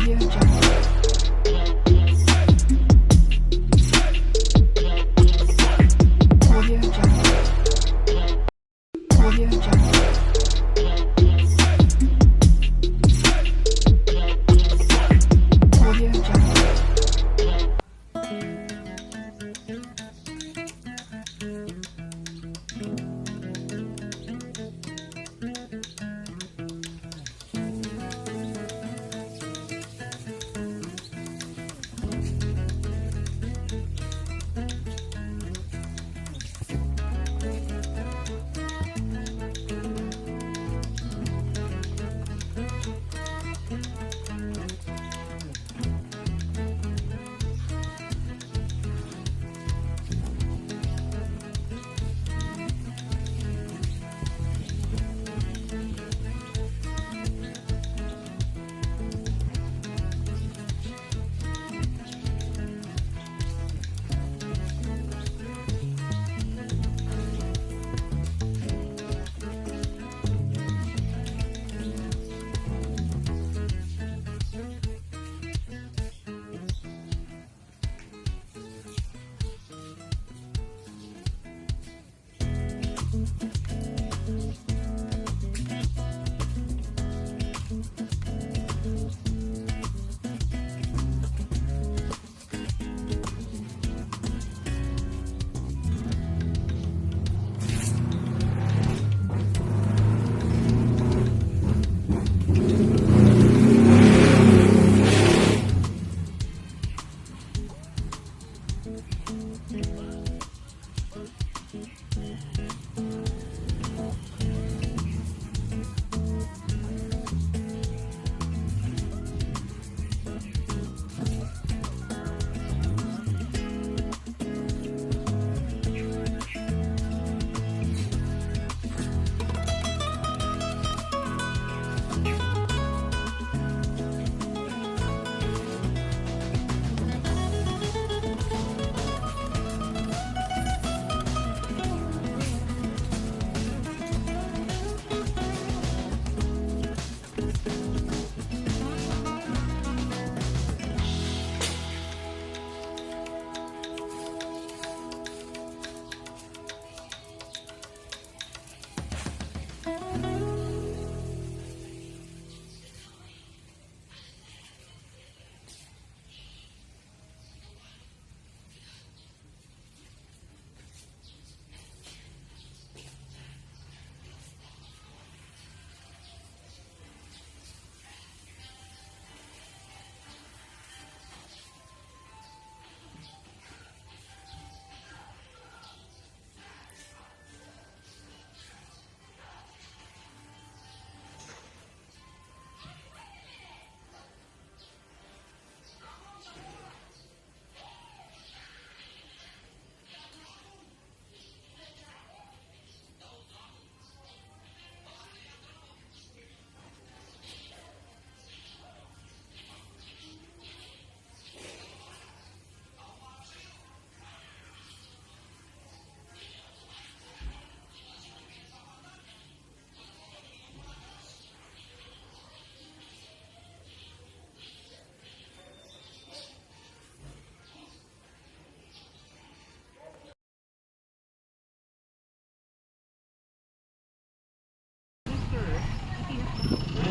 Audio Jungle. Audio Jungle. Audio Jungle. Audio Jungle.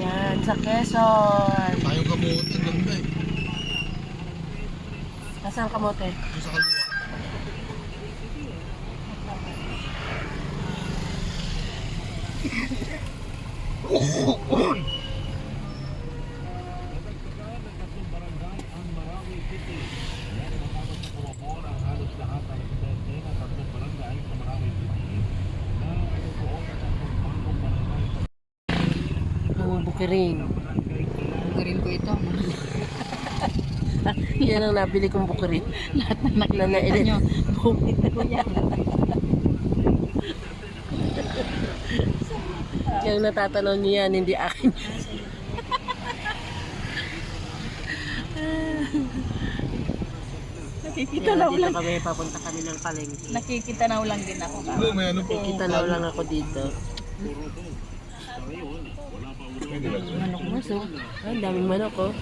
Yan, sa Quezon. Tayong kamote, ang ganda eh. Nasaan kamote? Yung sa kaliwa. Ang bukiring. Garin ko ito. Yan ang nabili kong bukiring. Lahat na nakikita Na nyo. Yung natatanaw niya yan, hindi akin. Nakikita Kaya na dito lang. kami, papunta kami ng palengke. Nakikita na lang din ako. Hindi, may ano po. Nakikita lang ako dito. Pwede ba? Manok mo, so. Ay, daming manok oh.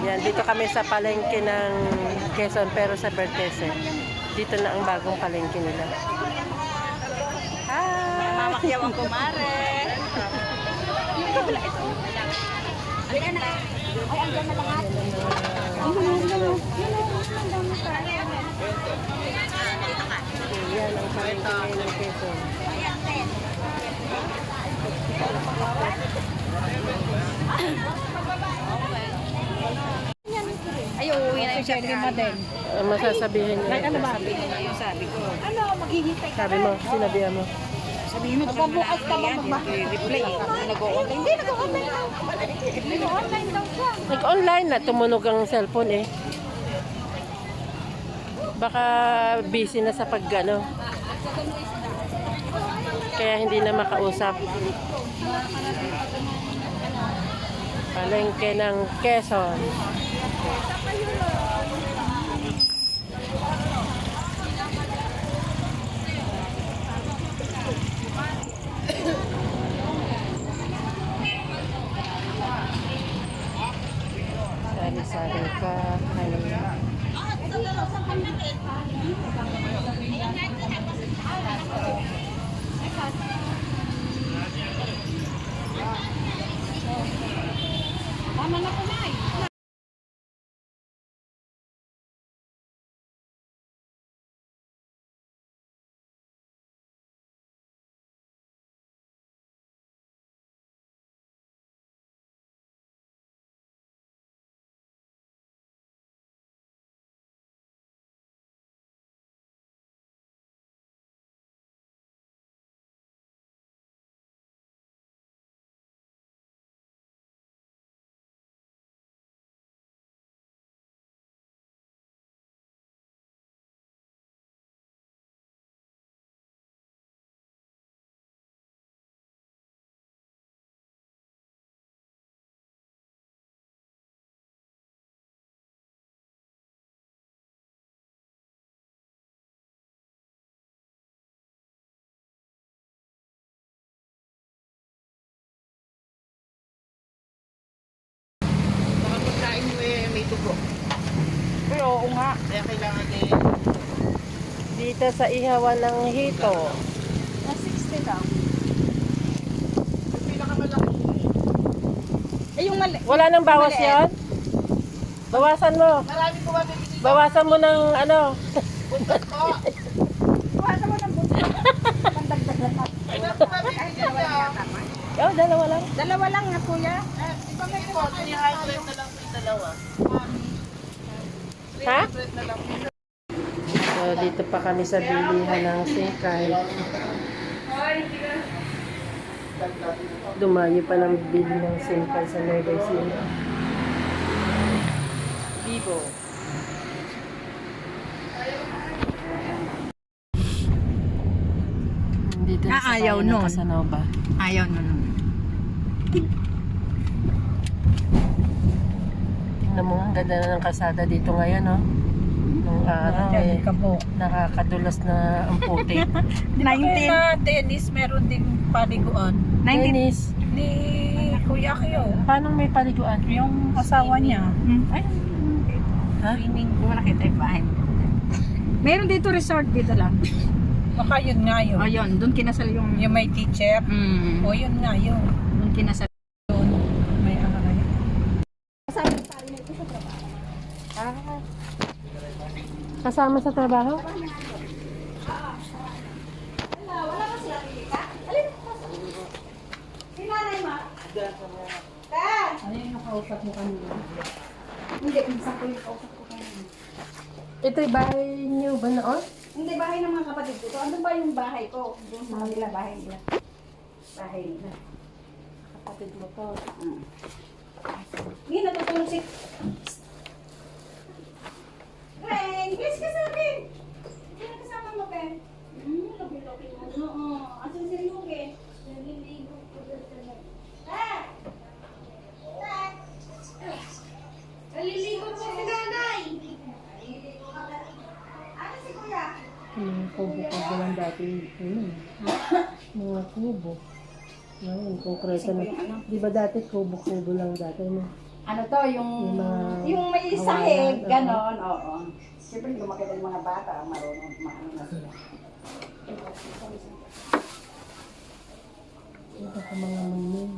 Yan, dito kami sa palengke ng Quezon pero sa Bertese. Dito na ang bagong palengke nila. Hi! Mamakyaw ang kumare. Yan ang palengke ngayon ng Quezon. Ay, uuwi na yung siya din. Masasabihin niya. Ano ba? Yung sabi ko. Ano, maghihintay ka. Sabi mo, sinabihan mo. Sabihin mo, bukas ka ba mag-reply? Nag-o-online. Hindi, nag-o-online daw. Nag-o-online daw siya. Nag-online na, tumunog ang cellphone eh. Baka busy na sa paggano. Kaya hindi na makausap. Palengke ng Quezon. Sari-sari ka. Tama na kumain. Pagkain mo eh, may dugo. Pero oo nga. Kaya kailangan eh, Dito sa ihawan ng hito. Na 60 daw. yung pinakamalaki. Eh, yung mali. Wala nang bawas Maliit. yan? Bawasan mo. Marami ko mabibili. Bawasan mo ng ano. Buntot ko. Kuha mo ng buto. Pandagdag lang. Marami ko mabibili niya. Oh, dalawa lang. Dalawa lang nga, kuya. Di ba may po, 300 na lang yung dalawa. Ha? 300 na lang. So, dito pa kami sa bilihan ng singkay. Dumayo pa ng bili ng singkay sa Nueva Ecija. Vivo. Dito na sa ayaw bayan ng nun. Casanova. Ayaw na naman. Tingnan mo, ang ganda na ng kalsada dito ngayon, no? Nung araw, eh, nakakadulas na ang puti. 19. Na tennis, meron ding paliguan. 19. Dennis, Ni Kuya Kyo. paano may paliguan? Yung asawa niya. Ay, Ha? swimming. Hindi mo nakita yung bahay. Meron dito resort dito lang. Baka yun nga yun. O yun, doon kinasal yung... Yung may teacher. O yun nga yun. Doon kinasal. Yun. May ano na yun. Kasama sa trabaho? Ito'y bahay niyo ba noon? Hindi, bahay ng mga kapatid ko. So, ano ba yung bahay ko? Doon sa kanila, bahay nila. Bahay nila. Kapatid mo to. Hindi, natutulog si... Ren, kiss ka sa akin! Hindi na kasama mo, Ken. Lobi-lobi mo. Oo. Asan si Ryuke? Naliligo ko doon sa leg. Ah! Ah! Naliligo po si nanay! Naliligo ka na. Ano si kuya? Mga kubo-kubo lang dati. Mga kubo. Ngayon, konkreto na. Di ba dati kubo-kubo lang dati? No? Ano to, yung may Hawalan, sahig, oo. ganon, oo. Siyempre, hindi ko makita yung mga bata, marunong, maano na sila. Ito sa mga mumin.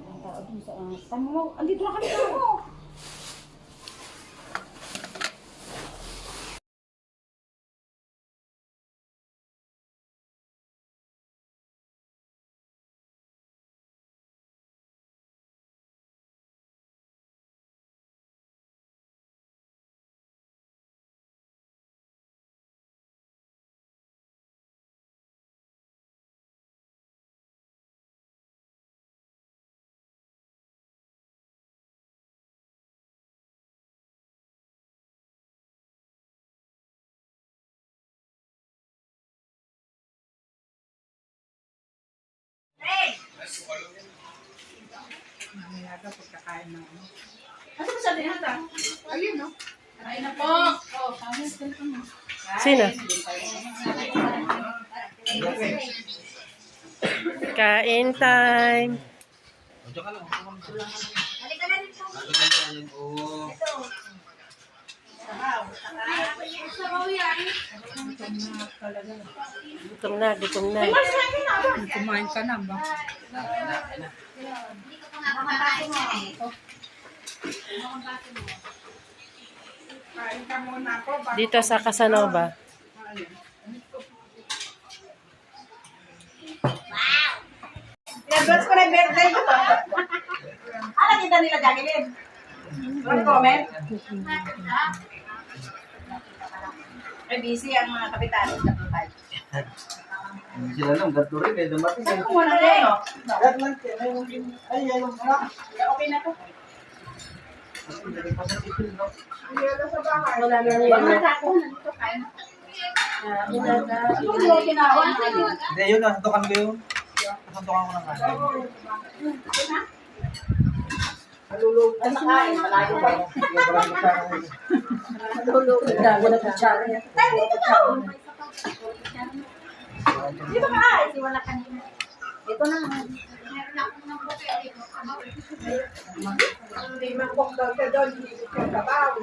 Ang tao dun sa, tama mo, andito na kami tao. Ano ba sabi hata? Ayun, no? Ay na po. Sino? Kain time. Halika na dito. Sabaw yan. Gutom na, gutom na. Kumain ka na ba? Hindi ko pa nga kumakain na eh. Dito sa Casanova. Pinadvance ko na yung birthday ko. Ano kita nila Jacqueline? Ano comment? Ay, busy ang mga kapitan. Hindi sila lang, gato rin eh, dumating. Saan ko muna rin? Gat lang, ay, yan ang pala. Okay na to. Wala na rin. Baka ako nandito kain. Ano yung ginawa natin? Hindi, yun, nasantukan ko yun. Nasantukan ko ng kasi. Ano kain? Malayo pa yun. Dami na kutsara. Di ba kain? Si wala kanina. Ito na. Meron akong ng buke. Hindi mangkok daw siya doon, hindi ko siya sabaw.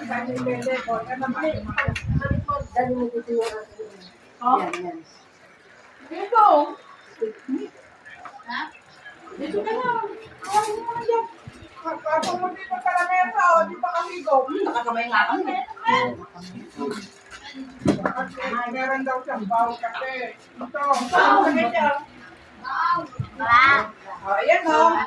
Sabi ni Bede, o, ano naman? Dali mo dito yung Yan, yan. Dito! Ha? Dito ka na! Kawin mo na dyan! Kapag mo dito sa lamesa, o, di pa kahigop. Nakakamay nga kami. Meron daw siyang baw kasi. Ito. Wow! O, ayan o.